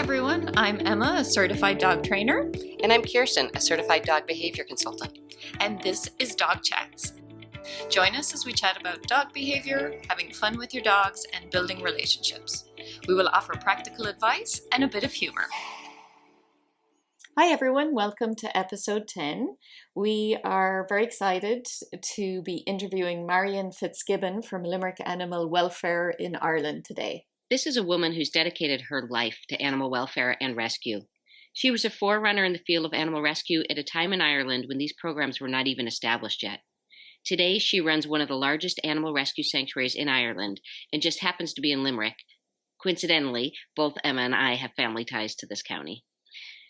everyone, I'm Emma, a certified dog trainer. And I'm Kirsten, a certified dog behavior consultant. And this is Dog Chats. Join us as we chat about dog behavior, having fun with your dogs, and building relationships. We will offer practical advice and a bit of humor. Hi everyone, welcome to episode 10. We are very excited to be interviewing Marion Fitzgibbon from Limerick Animal Welfare in Ireland today. This is a woman who's dedicated her life to animal welfare and rescue. She was a forerunner in the field of animal rescue at a time in Ireland when these programs were not even established yet. Today, she runs one of the largest animal rescue sanctuaries in Ireland and just happens to be in Limerick. Coincidentally, both Emma and I have family ties to this county.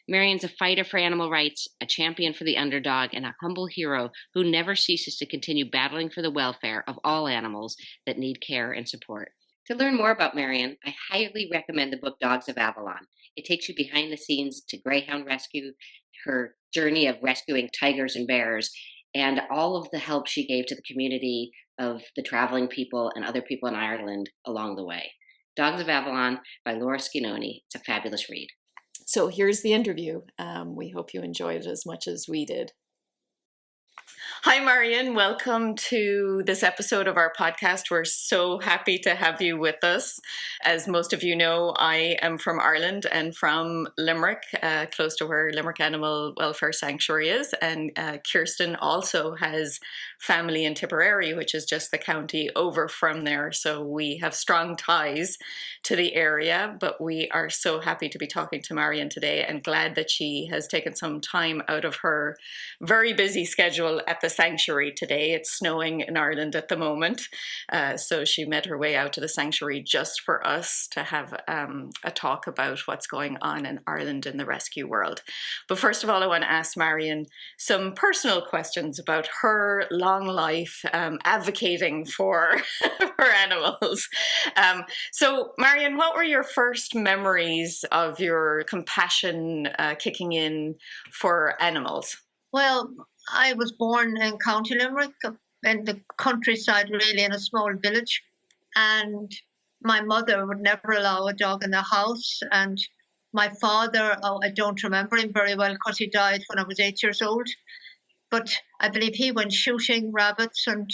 Marion's a fighter for animal rights, a champion for the underdog, and a humble hero who never ceases to continue battling for the welfare of all animals that need care and support. To learn more about Marion, I highly recommend the book Dogs of Avalon. It takes you behind the scenes to Greyhound Rescue, her journey of rescuing tigers and bears, and all of the help she gave to the community of the traveling people and other people in Ireland along the way. Dogs of Avalon by Laura Schianoni. It's a fabulous read. So here's the interview. We hope you enjoyed it as much as we did. Hi, Marion. Welcome to this episode of our podcast. We're so happy to have you with us. As most of you know, I am from Ireland and from Limerick, close to where Limerick Animal Welfare Sanctuary is. And Kirsten also has family in Tipperary, which is just the county over from there. So we have strong ties to the area, but we are so happy to be talking to Marion today and glad that she has taken some time out of her very busy schedule at the sanctuary today. It's snowing in Ireland at the moment, so she made her way out to the sanctuary just for us to have a talk about what's going on in Ireland in the rescue world. But first of all, I want to ask Marion some personal questions about her long life advocating for for animals. So Marion, what were your first memories of your compassion kicking in for animals? Well, I was born in County Limerick, in the countryside, really, in a small village. And my mother would never allow a dog in the house. And my father, I don't remember him very well because he died when I was 8 years old. But I believe he went shooting rabbits. And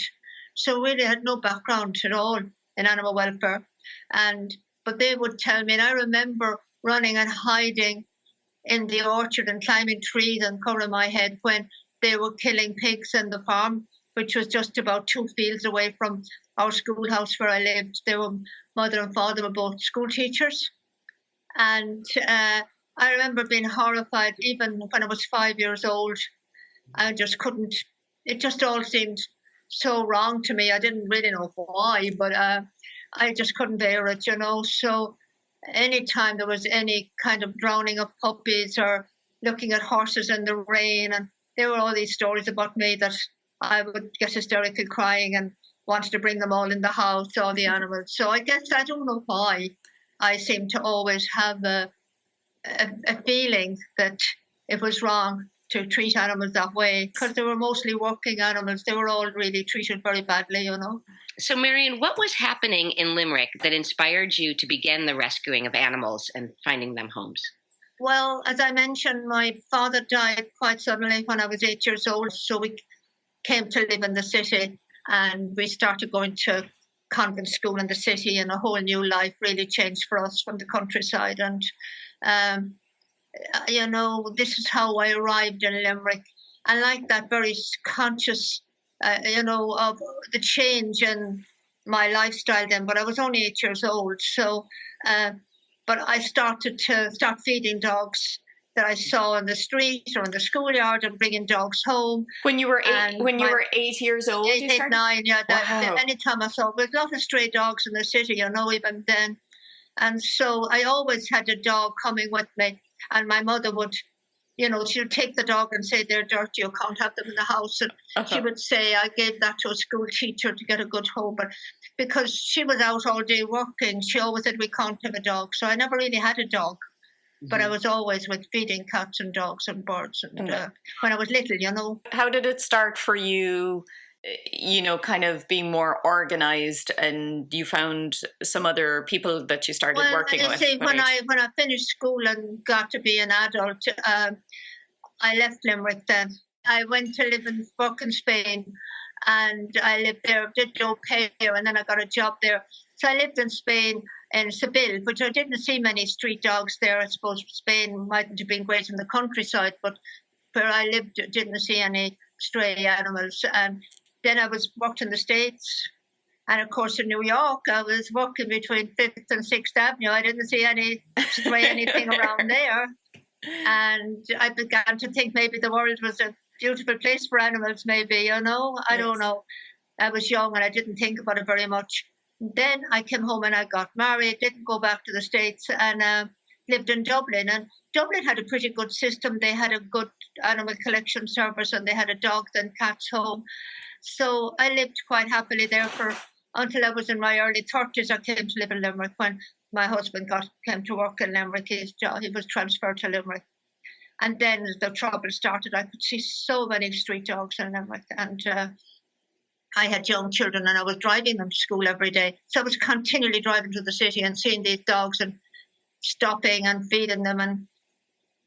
so really had no background at all in animal welfare. But they would tell me, and I remember running and hiding in the orchard and climbing trees and covering my head when they were killing pigs in the farm, which was just about 2 fields away from our schoolhouse where I lived. Mother and father were both school teachers. And I remember being horrified even when I was 5 years old. I just couldn't, it just all seemed so wrong to me. I didn't really know why, but I just couldn't bear it, So anytime there was any kind of drowning of puppies or looking at horses in the rain, and there were all these stories about me that I would get hysterical crying and wanted to bring them all in the house, all the animals. So I guess I don't know why I seem to always have a feeling that it was wrong to treat animals that way, because they were mostly working animals. They were all really treated very badly, So, Marion, what was happening in Limerick that inspired you to begin the rescuing of animals and finding them homes? Well, as I mentioned, my father died quite suddenly when I was 8 years old. So we came to live in the city and we started going to convent school in the city, and a whole new life really changed for us from the countryside. And, this is how I arrived in Limerick. I like that very conscious of the change in my lifestyle then, but I was only 8 years old. So, but I started to feeding dogs that I saw in the street or in the schoolyard and bringing dogs home. When you were you were 8 years old? 8, 9, yeah. Wow. Anytime I saw, there's a lot of stray dogs in the city, even then. And so I always had a dog coming with me, and my mother would, she would take the dog and say, they're dirty, you can't have them in the house. And she would say, I gave that to a school teacher to get a good home. But because she was out all day working, she always said, we can't have a dog. So I never really had a dog. Mm-hmm. But I was always with feeding cats and dogs and birds and when I was little, How did it start for you kind of being more organized, and you found some other people that you started working with? See, when I finished school and got to be an adult, I left Limerick then. I went to work in Spain, and I lived there, did okay, and then I got a job there. So I lived in Spain in Seville, which I didn't see many street dogs there. I suppose Spain mightn't have been great in the countryside, but where I lived, didn't see any stray animals. And then I worked in the States. And of course, in New York, I was walking between 5th and 6th Avenue. I didn't see anything around there. And I began to think maybe the world was a beautiful place for animals, maybe, I don't know. I was young and I didn't think about it very much. Then I came home and I got married, didn't go back to the States, and lived in Dublin. And Dublin had a pretty good system. They had a good animal collection service, and they had a dogs and cats home. So I lived quite happily there until I was in my early 30s. I came to live in Limerick when my husband came to work in Limerick. He was transferred to Limerick. And then the trouble started. I could see so many street dogs in Limerick. And I had young children and I was driving them to school every day. So I was continually driving to the city and seeing these dogs and stopping and feeding them. And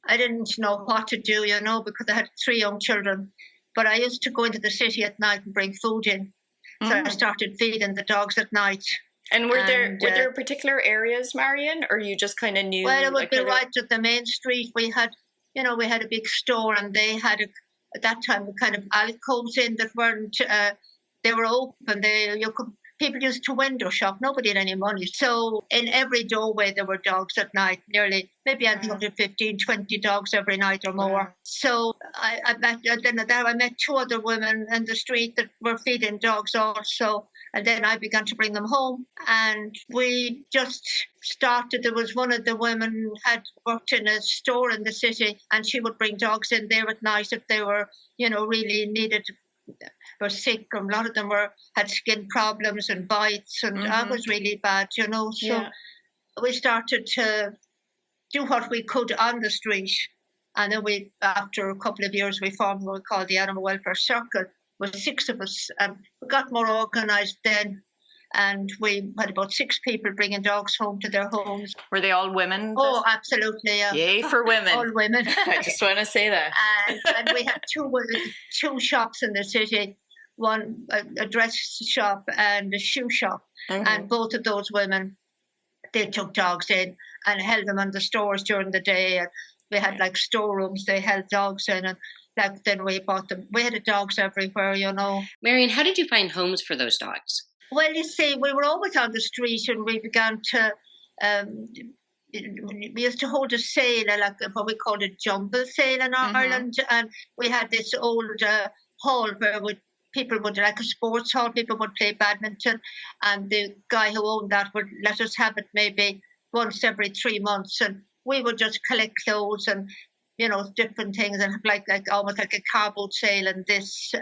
I didn't know what to do, because I had 3 young children. But I used to go into the city at night and bring food in. So I started feeding the dogs at night. And were there particular areas, Marion, or you just kind of knew? Well, it would be right at the main street. We had a big store, and they had at that time kind of alcoves in that weren't. They were open. People used to window shop. Nobody had any money. So in every doorway there were dogs at night, nearly maybe I think 15, 20 dogs every night or more. Wow. So I met 2 other women in the street that were feeding dogs also. And then I began to bring them home. And we just started. There was one of the women had worked in a store in the city, and she would bring dogs in there at night if they were, really needed, were sick. A lot of them had skin problems and bites, and that was really bad, So we started to do what we could on the street. And then after a couple of years, we formed what we called the Animal Welfare Circle, with 6 of us. We got more organised then, and we had about 6 people bringing dogs home to their homes. Were they all women? Oh, absolutely, yeah. Yay for women. All women. I just want to say that. And we had 2 shops in the city, one a dress shop and a shoe shop. And both of those women, they took dogs in and held them in the stores during the day. And we had like storerooms they held dogs in, and then we bought them. We had dogs everywhere, Marion, how did you find homes for those dogs? Well, you see, we were always on the street, and we began to, we used to hold a sale, like what we called a jumble sale in Ireland. And we had this old hall where people would, like a sports hall, people would play badminton. And the guy who owned that would let us have it maybe once every 3 months. And we would just collect clothes and, different things, and have like almost like a car boat sale in this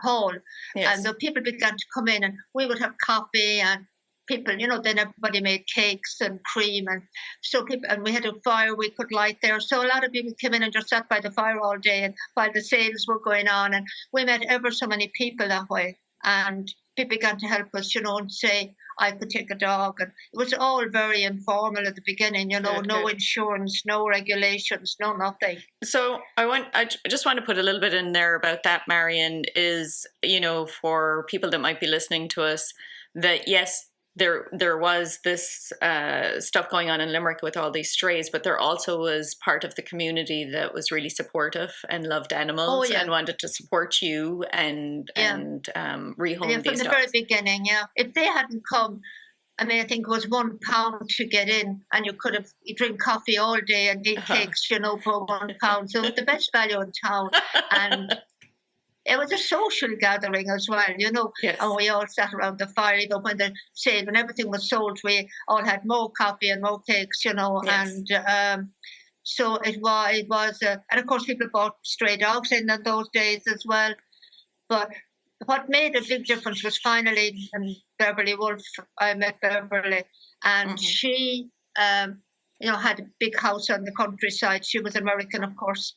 hall. Yes. And the people began to come in, and we would have coffee, and people, then everybody made cakes and cream, and so and we had a fire we could light there. So a lot of people came in and just sat by the fire all day, and while the sales were going on, and we met ever so many people that way. And people began to help us, and say, I could take a dog. And it was all very informal at the beginning, no insurance, no regulations, no nothing. So I just want to put a little bit in there about that, Marion, is, for people that might be listening to us, that yes, there was this stuff going on in Limerick with all these strays, but there also was part of the community that was really supportive and loved animals and wanted to support you and rehome these dogs. From the very beginning, If they hadn't come, I think it was £1 to get in, and you drink coffee all day and eat cakes, for £1. So it was the best value in town. And it was a social gathering as well, Yes. And we all sat around the fire, even when the sale, when everything was sold, we all had more coffee and more cakes, Yes. And so it was, and of course people bought stray dogs in those days as well. But what made a big difference was finally Beverly Wolf. I met Beverly, and she, had a big house on the countryside. She was American, of course,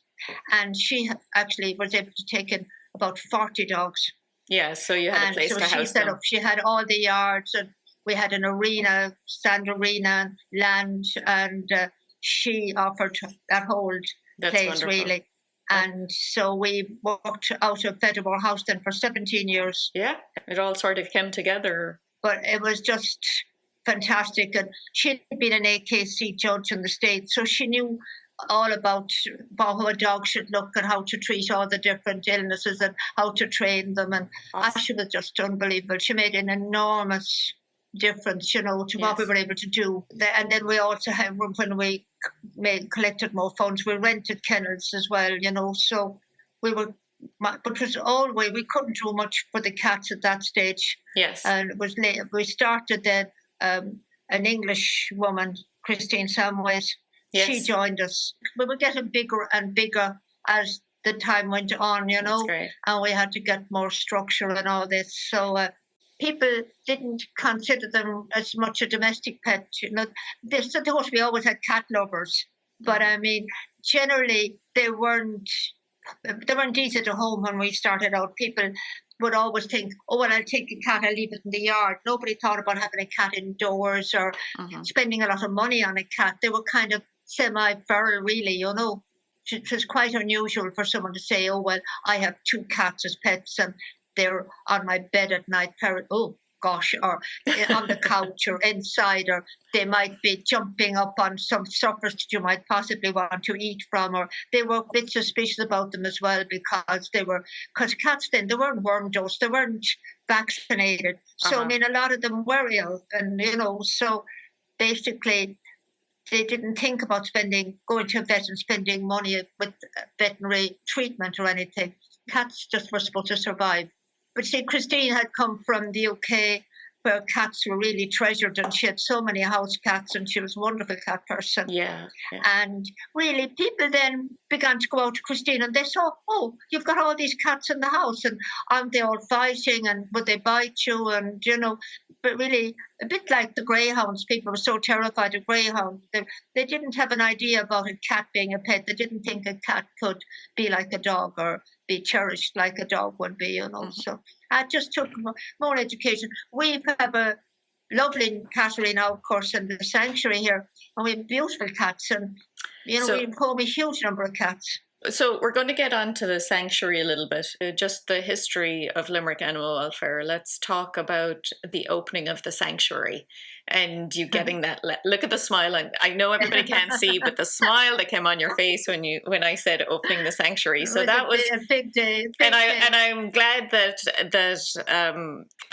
and she actually was able to take in about 40 dogs. Yeah, so you had a place so to house them. She had all the yards, and we had an arena, sand arena, land, and she offered that whole place, wonderful. Really. And so we worked out of Fedamore House then for 17 years. Yeah, it all sort of came together. But it was just fantastic. And she'd been an AKC judge in the States, so she knew all about how a dog should look and how to treat all the different illnesses and how to train them. And she was just unbelievable. She made an enormous difference, to what we were able to do. And then we also had, when we collected more funds, we rented kennels as well, so we were, but it was always, we couldn't do much for the cats at that stage. Yes. And it was late. We started then, an English woman, Christine Samways, she joined us. We were getting bigger and bigger as the time went on, That's great. And we had to get more structure and all this. So people didn't consider them as much a domestic pet. Of course, we always had cat lovers, but I mean, generally they weren't easy to home when we started out. People would always think, oh, well, I'll take a cat, I'll leave it in the yard. Nobody thought about having a cat indoors or spending a lot of money on a cat. They were kind of semi-feral, really, It was quite unusual for someone to say, oh, well, I have 2 cats as pets and they're on my bed at night, oh gosh, or on the couch or inside, or they might be jumping up on some surface that you might possibly want to eat from, or they were a bit suspicious about them as well because cats then, they weren't worm dosed, they weren't vaccinated. So, I mean, a lot of them were ill, and, so basically they didn't think about going to a vet and spending money with veterinary treatment or anything. Cats just were supposed to survive. But see, Christine had come from the UK where cats were really treasured, and she had so many house cats, and she was a wonderful cat person. Yeah. And really, people then began to go out to Christine, and they saw, oh, you've got all these cats in the house, and aren't they all fighting, and would they bite you, and, but really, a bit like the greyhounds. People were so terrified of greyhounds. They didn't have an idea about a cat being a pet. They didn't think a cat could be like a dog or be cherished like a dog would be, So I just took more education. We have a lovely cattery now, of course, in the sanctuary here, and we have beautiful cats, and, we home a huge number of cats. So we're going to get on to the sanctuary a little bit, just the history of Limerick Animal Welfare. Let's talk about the opening of the sanctuary and you getting that. Look at the smile. I know everybody can't see, but the smile that came on your face when I said opening the sanctuary. So that was a big day. And I'm glad that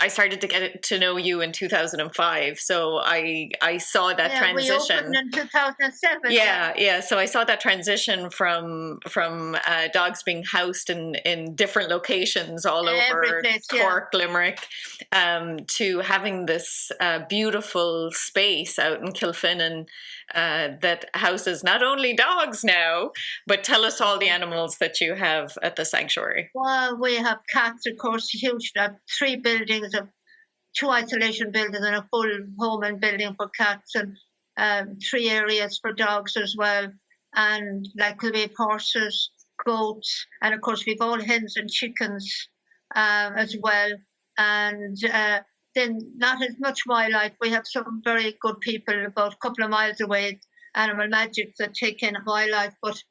I started to get to know you in 2005. So I saw that transition. We opened in 2007. Yeah. So I saw that transition from dogs being housed in different locations all over Cork, Limerick, to having this beautiful space out in Kilfinnan that houses not only dogs now, but tell us all the animals that you have at the sanctuary. Well, we have cats, of course, huge, 3 buildings, 2 isolation buildings and a full home and building for cats, and 3 areas for dogs as well. And like we have horses, goats, and of course we've all hens and chickens as well. And then not as much wildlife. We have some very good people about a couple of miles away, Animal Magic, that take in wildlife, but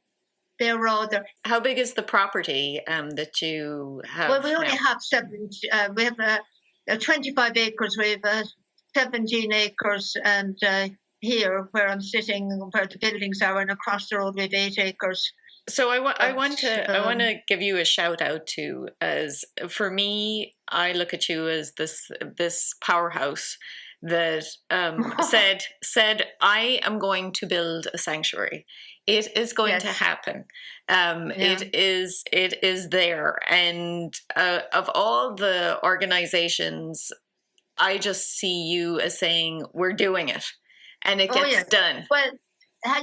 they're rather... How big is the property that you have? Well, we only have 7. We have 25 acres. We have 17 acres, and here where I'm sitting, where the buildings are, and across the road we have 8 acres. So I want to give you a shout out to, as for me, I look at you as this powerhouse that said I am going to build a sanctuary. It is going to happen. It is there, and of all the organizations, I just see you as saying we're doing it, and it gets done. Well,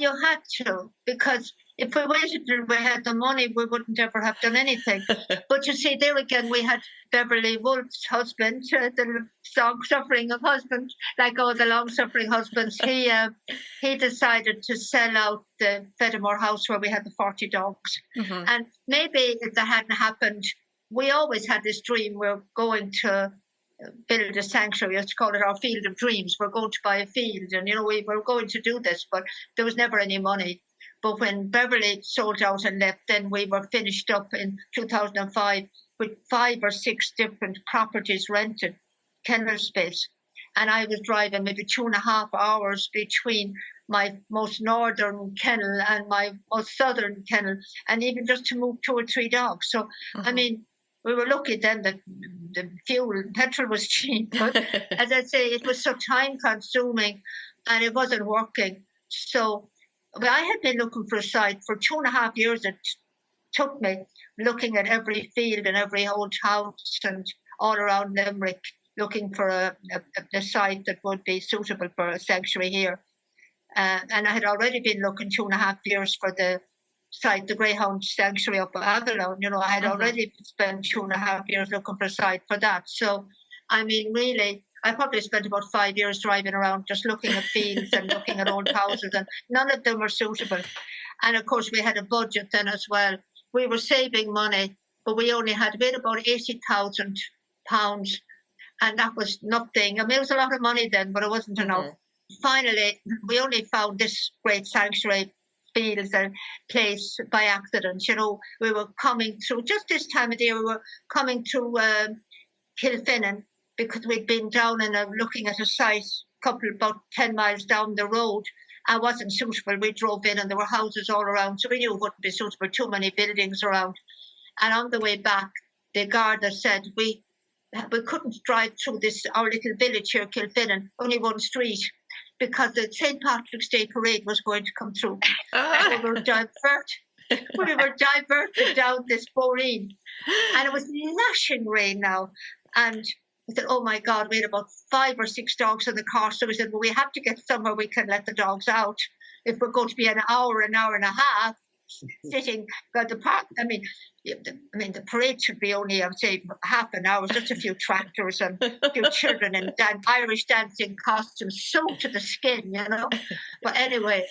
you had to, because if we waited till we had the money, we wouldn't ever have done anything. But you see, there again, we had Beverly Wolf's husband, the long-suffering husband, like all the long-suffering husbands. He decided to sell out the Fedamore house where we had the 40 dogs. Mm-hmm. And maybe if that hadn't happened, we always had this dream. We're going to build a sanctuary. Let's call it our field of dreams. We're going to buy a field, and we were going to do this, but there was never any money. But when Beverly sold out and left, then we were finished up in 2005 with 5 or 6 different properties rented, kennel space. And I was driving maybe 2.5 hours between my most northern kennel and my most southern kennel, and even just to move 2 or 3 dogs. So, I mean, we were lucky then that the fuel, petrol was cheap. But as I say, it was so time consuming and it wasn't working. So I had been looking for a site for 2.5 years. It took me looking at every field and every old house and all around Limerick, looking for a site that would be suitable for a sanctuary here. And I had already been looking 2.5 years for the site, the Greyhound Sanctuary up at Avalon. I had already spent 2.5 years looking for a site for that. So, I mean, really, I probably spent about 5 years driving around just looking at fields and looking at old houses, and none of them were suitable. And of course, we had a budget then as well. We were saving money, but we only had about £80,000, and that was nothing. I mean, it was a lot of money then, but it wasn't enough. Finally, we only found this great sanctuary fields and place by accident. We were coming through, just this time of year, we were coming through Kilfinnan, because we'd been down and looking at a site about 10 miles down the road. And wasn't suitable. We drove in and there were houses all around, so we knew it wouldn't be suitable, too many buildings around. And on the way back, the Garda said we couldn't drive through our little village here, Kilfinnan, only one street, because the St. Patrick's Day parade was going to come through. And we were diverted down this boreen. And it was lashing rain now. And we said, oh my God, we had about 5 or 6 dogs in the car. So we said, well, we have to get somewhere we can let the dogs out if we're going to be an hour and a half sitting by the park. I mean, the parade should be only, I would say, half an hour, just a few tractors and a few children in Irish dancing costumes, soaked to the skin, But anyway,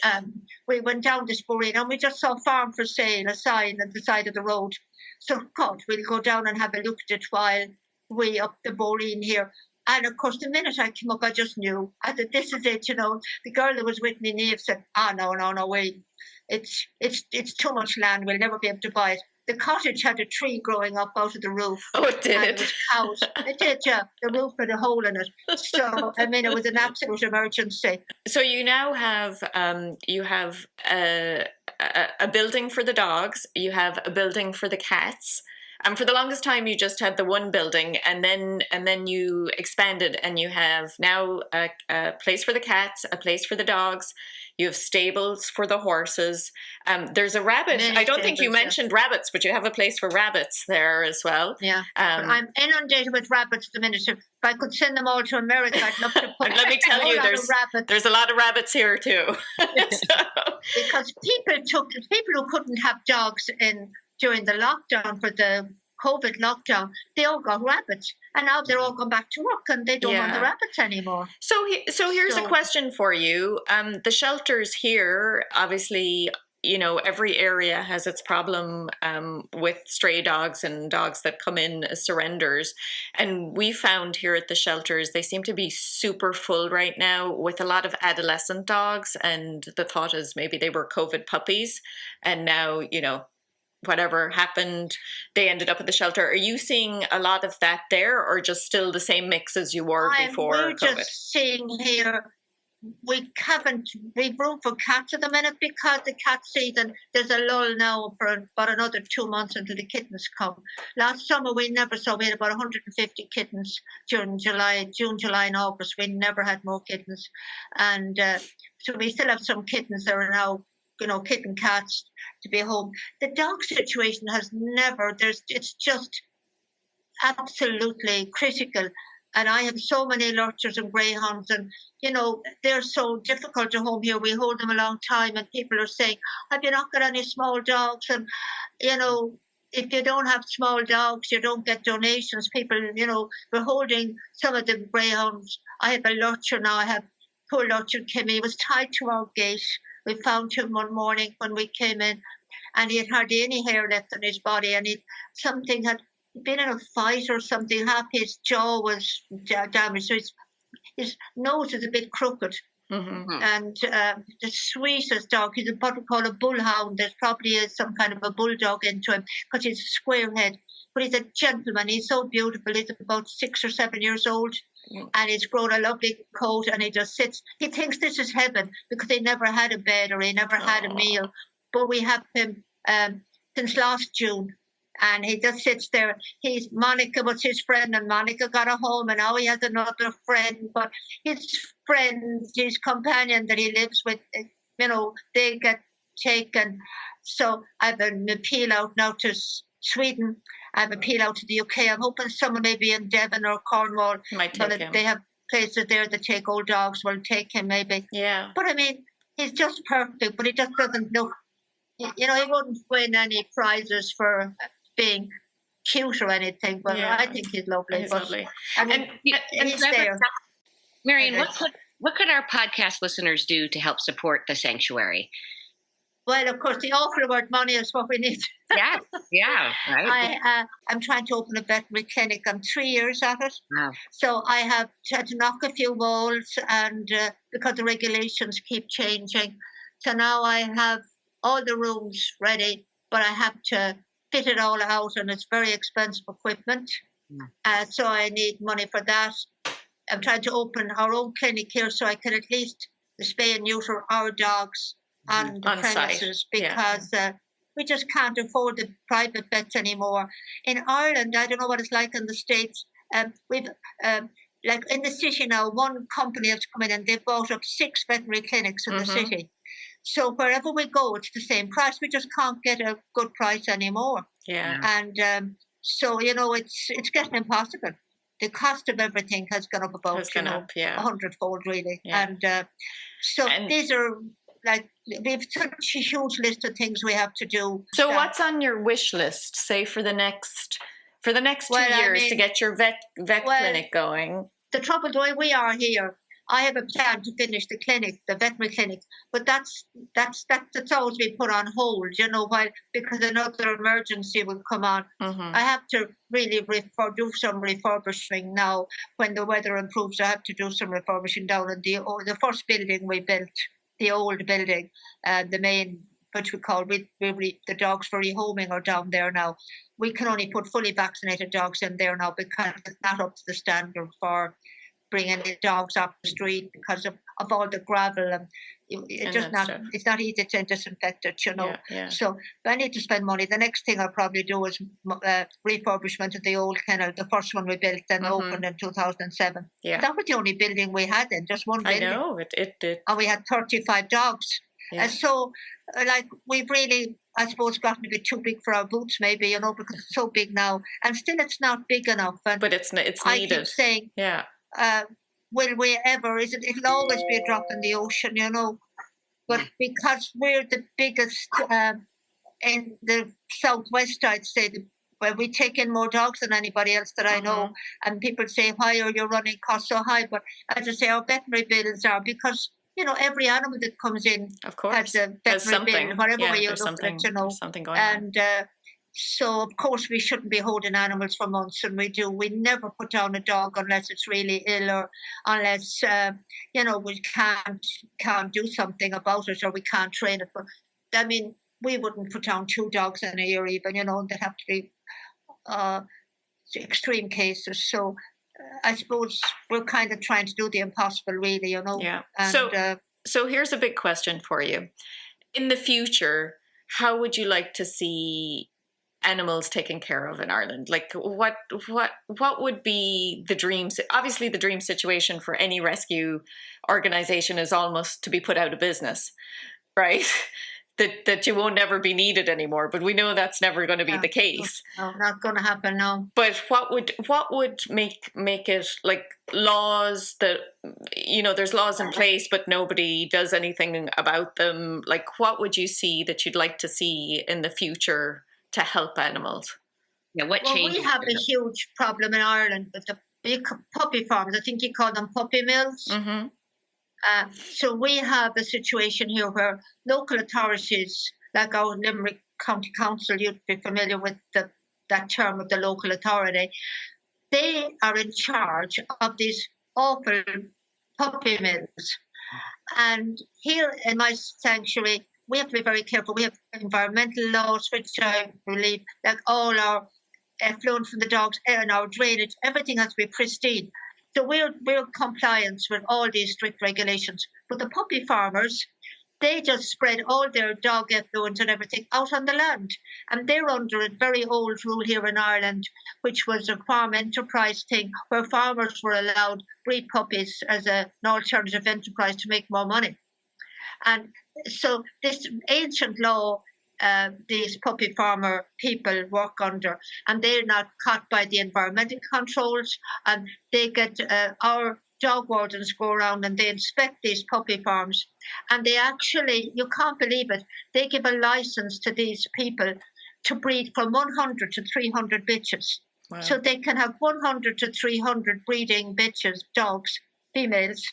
we went down this boreen and we just saw farm for sale, a sign at the side of the road. So, God, we'll go down and have a look at it while we up the boreen here. And of course, the minute I came up, I just knew. I said, this is it, The girl that was with me, Niamh, said, no, wait. It's too much land. We'll never be able to buy it. The cottage had a tree growing up out of the roof. Oh, it did? And it was cows. It did, yeah. The roof had a hole in it. So, I mean, it was an absolute emergency. So you now have, a building for the dogs. You have a building for the cats. For the longest time, you just had the one building, and then you expanded, and you have now a place for the cats, a place for the dogs. You have stables for the horses. There's a rabbit. I don't think you mentioned rabbits, but you have a place for rabbits there as well. Yeah, I'm inundated with rabbits at the minute. If I could send them all to America, I'd love to put. And let me tell you, there's a lot of rabbits here too. Because people who couldn't have dogs during the lockdown, for the COVID lockdown, they all got rabbits, and now they're all gone back to work, and they don't want the rabbits anymore. So here's a question for you. The shelters here, obviously, every area has its problem with stray dogs and dogs that come in as surrenders. And we found here at the shelters, they seem to be super full right now with a lot of adolescent dogs. And the thought is maybe they were COVID puppies, and now, whatever happened, they ended up at the shelter. Are you seeing a lot of that there, or just still the same mix as you were before we're COVID? Just seeing here, we've room for cats at the minute, because the cat season, there's a lull now for about another 2 months until the kittens come. Last summer we had about 150 kittens during June, July and August. We never had more kittens. And so we still have some kittens that are now, kitten cats to be home. The dog situation has it's just absolutely critical. And I have so many lurchers and greyhounds, and, they're so difficult to home here. We hold them a long time, and people are saying, have you not got any small dogs? And, if you don't have small dogs, you don't get donations. People, we're holding some of the greyhounds. I have a lurcher now. I have poor lurcher Kimmy. He was tied to our gate. We found him one morning when we came in, and he had hardly any hair left on his body, and been in a fight or something. Half his jaw was damaged, so his nose is a bit crooked. Mm-hmm. And the sweetest dog, he's what we call a bullhound. There's probably some kind of a bulldog into him because he's a square head. But he's a gentleman. He's so beautiful. He's about 6 or 7 years old. And he's grown a lovely coat, and he just sits. He thinks this is heaven because he never had a bed or he never had a meal. But we have him since last June. And he just sits there. Monica was his friend, and Monica got a home, and now he has another friend. But his friends, his companion that he lives with, they get taken. So I have an appeal out now to Sweden. I have an appeal out to the UK. I'm hoping someone maybe in Devon or Cornwall. Might take him. They have places there that take old dogs. Will take him maybe. Yeah. But I mean, he's just perfect. But he just doesn't look. He wouldn't win any prizes for being cute or anything, but I think he's lovely. He's lovely. I mean, he's there. Marion, what could our podcast listeners do to help support the sanctuary? Well, of course, the awful word money is what we need. Yeah, right. I'm trying to open a veterinary clinic. I'm 3 years at it. Wow. So I have had to knock a few walls, and because the regulations keep changing. So now I have all the rooms ready, but I have to fit it all out, and it's very expensive equipment. So I need money for that. I'm trying to open our own clinic here so I can at least spay and neuter our dogs on the premises site. Because we just can't afford the private vets anymore. In Ireland, I don't know what it's like in the States. We've like in the city now, one company has come in and they've bought up 6 veterinary clinics in the city. So wherever we go, it's the same price. We just can't get a good price anymore. Yeah. And so, it's getting impossible. The cost of everything has gone up about 100-fold, really. Yeah. And these are we've such a huge list of things we have to do. So what's on your wish list, say for the next 2 years to get your vet clinic going? The trouble, the way we are here, I have a plan to finish the clinic, the veterinary clinic, but that's always been put on hold, because another emergency will come on. I have to really do some refurbishing now. When the weather improves, I have to do some refurbishing down in the first building we built, the old building, the main, which we call the dogs for rehoming are down there now. We can only put fully vaccinated dogs in there now because it's not up to the standard for bringing the dogs off the street because of all the gravel, and it's not easy to disinfect it, Yeah. So I need to spend money. The next thing I'll probably do is refurbishment of the old kennel, the first one we built and opened in 2007. Yeah. That was the only building we had then, just one building. I know, it did. And we had 35 dogs. Yeah. And so, we've really, I suppose, gotten to be too big for our boots, maybe, because it's so big now. And still it's not big enough. But it's needed. I keep saying, will we ever? It'll always be a drop in the ocean, But because we're the biggest in the southwest, I'd say, where we take in more dogs than anybody else that I know. And people say, why are your running costs so high? But as I say, our veterinary bills are because, every animal that comes in of course, has a veterinary bill, whatever way you look at it, something going on. And so, of course, we shouldn't be holding animals for months, and we do. We never put down a dog unless it's really ill or unless, we can't do something about it or we can't train it. But, I mean, we wouldn't put down 2 dogs in a year even, they'd have to be extreme cases. So I suppose we're kind of trying to do the impossible, really, Yeah. And, so here's a big question for you. In the future, how would you like to see animals taken care of in Ireland? Like what would be the dreams? Obviously the dream situation for any rescue organization is almost to be put out of business, right? that you won't never be needed anymore, but we know that's never going to be the case. No, not going to happen, no. But what would make it, like laws that, there's laws in place but nobody does anything about them? Like what would you see that you'd like to see in the future to help animals? Yeah, what changes? We have a huge problem in Ireland with the big puppy farms. I think you call them puppy mills. So we have a situation here where local authorities, like our Limerick County Council, you'd be familiar with the that term of the local authority, they are in charge of these awful puppy mills. And here in my sanctuary, we have to be very careful. We have environmental laws, which I believe, like all our effluent from the dogs, air and our drainage, everything has to be pristine. So we're in compliance with all these strict regulations. But the puppy farmers, they just spread all their dog effluent and everything out on the land. And they're under a very old rule here in Ireland, which was a farm enterprise thing, where farmers were allowed breed puppies as an alternative enterprise to make more money. And so this ancient law, these puppy farmer people work under, and they're not caught by the environmental controls, and they get our dog wardens go around and they inspect these puppy farms, and they actually, you can't believe it, they give a license to these people to breed from 100 to 300 bitches. Wow. So they can have 100 to 300 breeding bitches, dogs, females,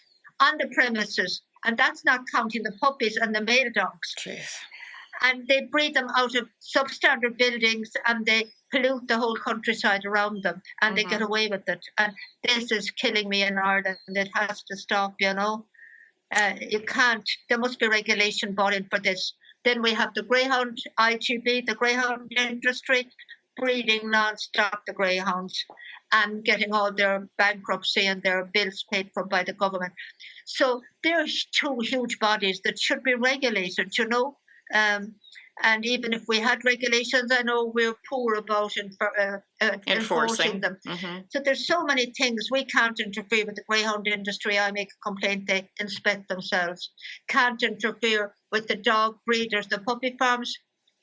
on the premises, and that's not counting the puppies and the male dogs. Jeez. And they breed them out of substandard buildings, and they pollute the whole countryside around them, and they get away with it. And this is killing me in Ireland, and it has to stop, you know. You can't, there must be regulation brought in for this. Then we have the greyhound IGB, the greyhound industry, breeding non-stop the greyhounds and getting all their bankruptcy and their bills paid for by the government. So there's two huge bodies that should be regulated, you know. And even if we had regulations, I know we're poor about enforcing them. Mm-hmm. So there's so many things. We can't interfere with the greyhound industry. I make a complaint, they inspect themselves. Can't interfere with the dog breeders, the puppy farms,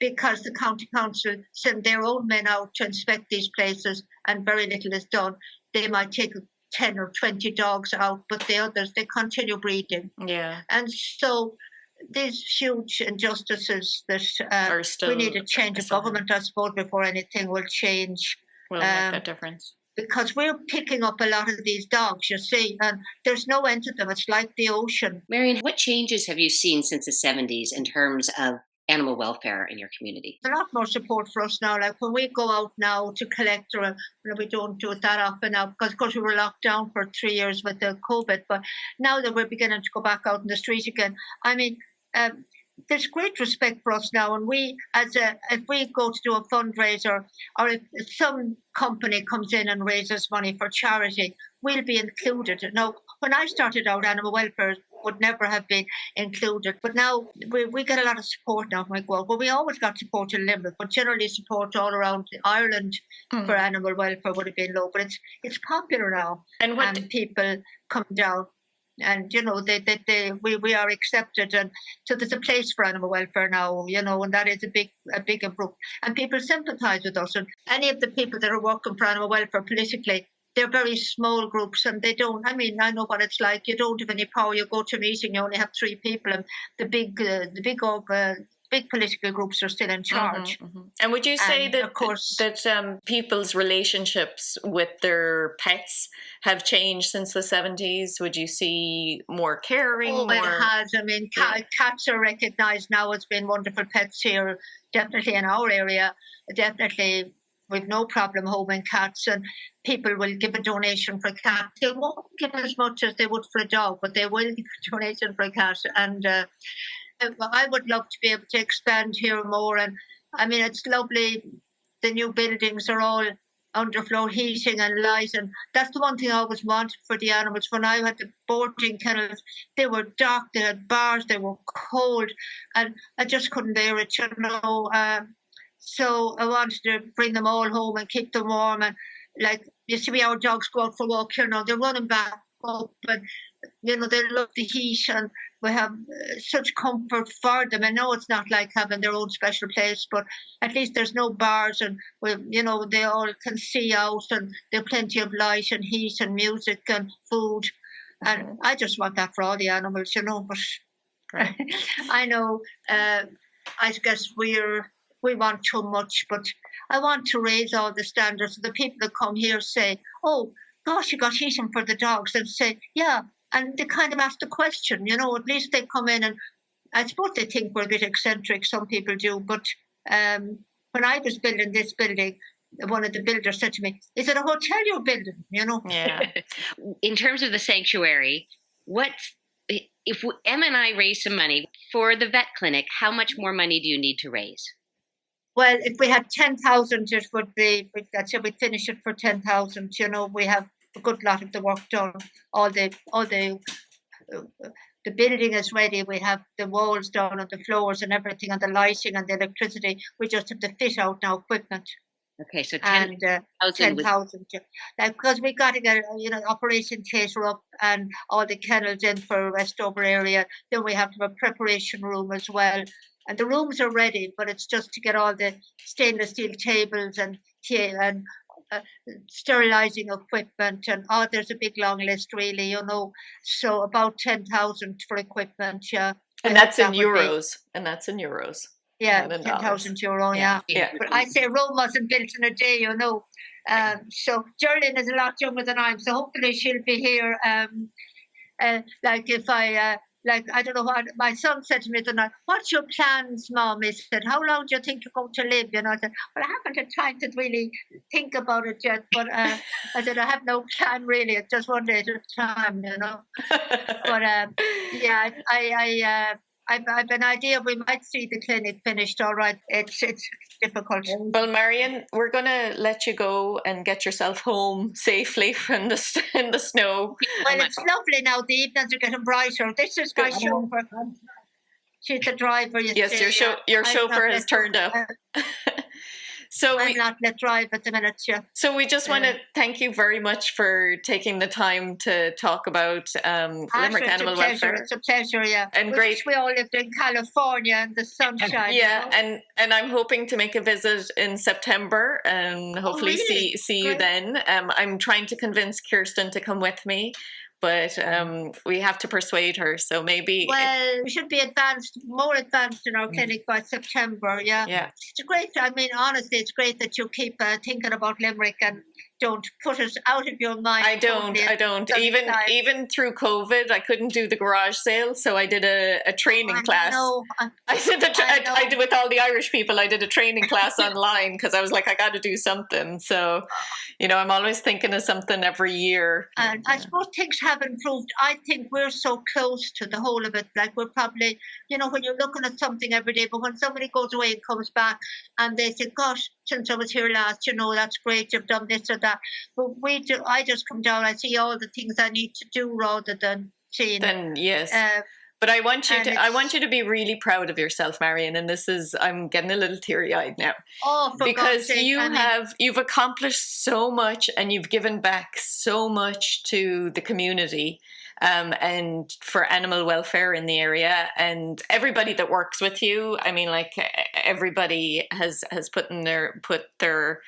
because the county council send their own men out to inspect these places, and very little is done. They might take 10 or 20 dogs out, but the others, they continue breeding. Yeah. And so these huge injustices that we need a change of government, I suppose, before anything will change. Will make that difference. Because we're picking up a lot of these dogs, you see, and there's no end to them. It's like the ocean. Marion, what changes have you seen since the 70s in terms of animal welfare in your community? There's a lot more support for us now. Like when we go out now to collect, or we don't do it that often now, because of course we were locked down for 3 years with the COVID. But now that we're beginning to go back out in the street again, I mean, there's great respect for us now, and we, if we go to do a fundraiser, or if some company comes in and raises money for charity, we'll be included. Now, when I started out, animal welfare would never have been included, but now we get a lot of support now. Well, we always got support in Limerick, but generally support all around Ireland for animal welfare would have been low. But it's popular now, and people come down. And, you know, we are accepted. And so there's a place for animal welfare now, you know, and that is a big improvement. And people sympathise with us. And any of the people that are working for animal welfare politically, they're very small groups, and they don't, I mean, I know what it's like. You don't have any power. You go to a meeting, you only have 3 people, and the big political groups are still in charge. Mm-hmm, mm-hmm. And would you say that, of course, that people's relationships with their pets have changed since the 70s? Would you see more caring? Oh, it has. I mean, cats are recognised now as being wonderful pets here, definitely in our area. Definitely, we've no problem homing cats, and people will give a donation for a cat. They won't give as much as they would for a dog, but they will give a donation for a cat. And I would love to be able to expand here more. And I mean, it's lovely. The new buildings are all underfloor heating and light. And that's the one thing I always wanted for the animals. When I had the boarding kennels, they were dark, they had bars, they were cold, and I just couldn't bear it, you know. So I wanted to bring them all home and keep them warm. And like, you see our dogs go out for a walk here now, they're running back up, and, you know, they love the heat, and we have such comfort for them. I know it's not like having their own special place, but at least there's no bars, and you know, they all can see out, and there's plenty of light and heat and music and food. And I just want that for all the animals, you know. But right. I know, I guess we want too much, but I want to raise all the standards. So the people that come here say, oh, gosh, you got heating for the dogs, and say, yeah. And they kind of ask the question, you know, at least they come in, and I suppose they think we're a bit eccentric, some people do. But when I was building this building, one of the builders said to me, "Is it a hotel you're building?" Yeah. In terms of the sanctuary, if Emma and I raise some money for the vet clinic, how much more money do you need to raise? Well, if we had 10,000, it would be, let's say we'd finish it for 10,000. We have a good lot of the work done. All the building is ready. We have the walls down and the floors and everything, and the lighting and the electricity. We just have to fit out now equipment. Okay, so 10,000. Because we got to get Operation Theatre up and all the kennels in for Westover area. Then we have to have a preparation room as well. And the rooms are ready, but it's just to get all the stainless steel tables and sterilising equipment. And there's a big long list, really, So about 10,000 for equipment, yeah. And that's in euros. And that's in euros. Yeah, 10,000 euro, yeah. But I say Rome wasn't built in a day, So Geraldine is a lot younger than I am, so hopefully she'll be here. I don't know what my son said to me tonight. "What's your plans, Mom?" He said, "How long do you think you're going to live?" I said, "Well, I haven't had time to really think about it yet." But I said, "I have no plan really. It's just one day at a time, But I've an idea we might see the clinic finished all right. It's difficult. Well, Marion, we're going to let you go and get yourself home safely from in the snow. Well, it's lovely now. The evenings are getting brighter. This is my chauffeur. She's the driver. Yes, your chauffeur has turned up. So I'm not let drive at the minute, yeah. So we just want to thank you very much for taking the time to talk about Limerick Animal Welfare. It's a pleasure, yeah. And great. We all lived in California and the sunshine. Yeah, and I'm hoping to make a visit in September and hopefully see you then. I'm trying to convince Kirsten to come with me. But we have to persuade her, so maybe... Well, we should be more advanced in our clinic by September, yeah. It's great, honestly, it's great that you keep thinking about Limerick and don't put it out of your mind. I don't. Even through COVID, I couldn't do the garage sale, so I did a training class. I did with all the Irish people. I did a training class online because I was like, I got to do something. So, I'm always thinking of something every year. And I suppose things have improved. I think we're so close to the whole of it. Like we're probably, when you're looking at something every day, but when somebody goes away and comes back and they say, "Gosh, since I was here last, that's great. You've done this or that." But I just come down, I see all the things I need to do rather than seeing. Then yes. But I want you to be really proud of yourself, Marion. And I'm getting a little teary-eyed now. Oh, for because God's sake, you've accomplished so much and you've given back so much to the community. And for animal welfare in the area, and everybody that works with you. Everybody has put their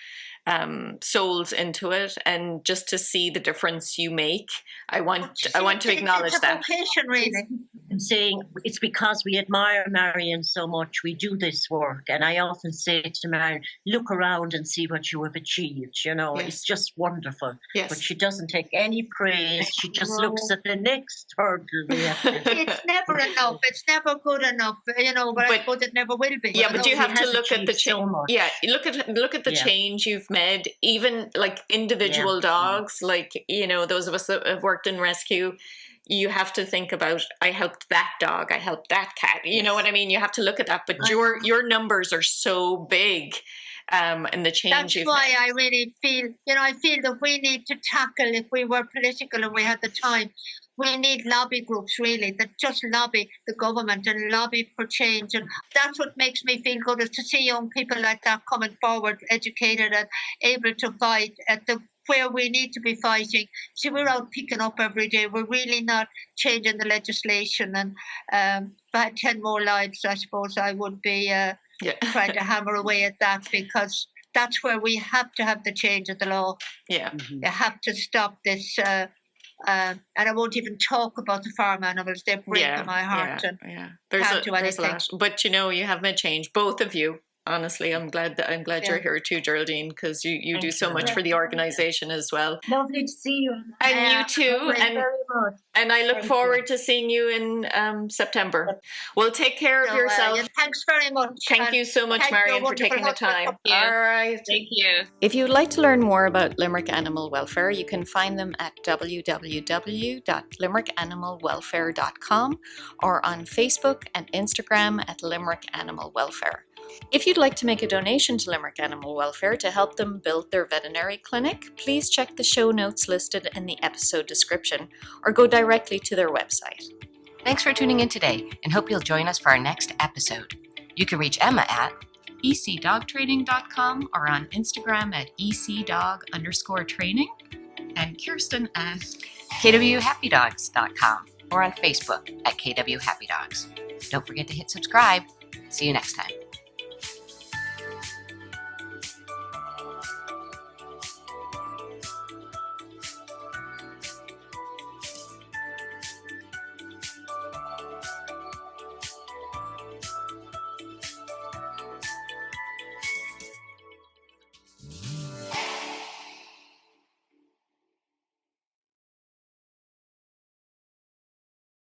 souls into it, and just to see the difference you make, I want to acknowledge that. It's a vocation, really. I'm saying it's because we admire Marion so much. We do this work, and I often say to Marion, "Look around and see what you have achieved." It's just wonderful. Yes. But she doesn't take any praise. She just looks at the next hurdle. It's never enough. It's never good enough. But I suppose it never will be. Yeah, but you have to look at the change. Yeah, look at the change you've made. Even like individual dogs, those of us that have worked in rescue. You have to think about, I helped that dog, I helped that cat. You know what I mean? You have to look at that. But your numbers are so big, and the change. That's why I really feel, I feel that we need to tackle, if we were political and we had the time, we need lobby groups really that just lobby the government and lobby for change. And that's what makes me feel good, is to see young people like that coming forward, educated and able to fight at where we need to be fighting. See, we're out picking up every day. We're really not changing the legislation. And if I had 10 more lives, I suppose I would be trying to hammer away at that, because that's where we have to have the change of the law. Yeah. You have to stop this. And I won't even talk about the farm animals. They break my heart. There's a lot. But you have made change, both of you. Honestly, I'm glad you're here too, Geraldine, because you do Thank so you. much for the organization as well. Lovely to see you. And you too. Thank you And Very much. and I look Thank forward to seeing you in September. Well, take care of So, yourself. thanks very much. Thank you so much, thank your Marion, for wonderful taking the husband time. for- you. All right. Thank you. If you'd like to learn more about Limerick Animal Welfare, you can find them at www.limerickanimalwelfare.com or on Facebook and Instagram at Limerick Animal Welfare. If you'd like to make a donation to Limerick Animal Welfare to help them build their veterinary clinic, please check the show notes listed in the episode description or go directly to their website. Thanks for tuning in today and hope you'll join us for our next episode. You can reach Emma at ecdogtraining.com or on Instagram at ecdog_training and Kirsten at kwhappydogs.com or on Facebook at kwhappydogs. Don't forget to hit subscribe. See you next time.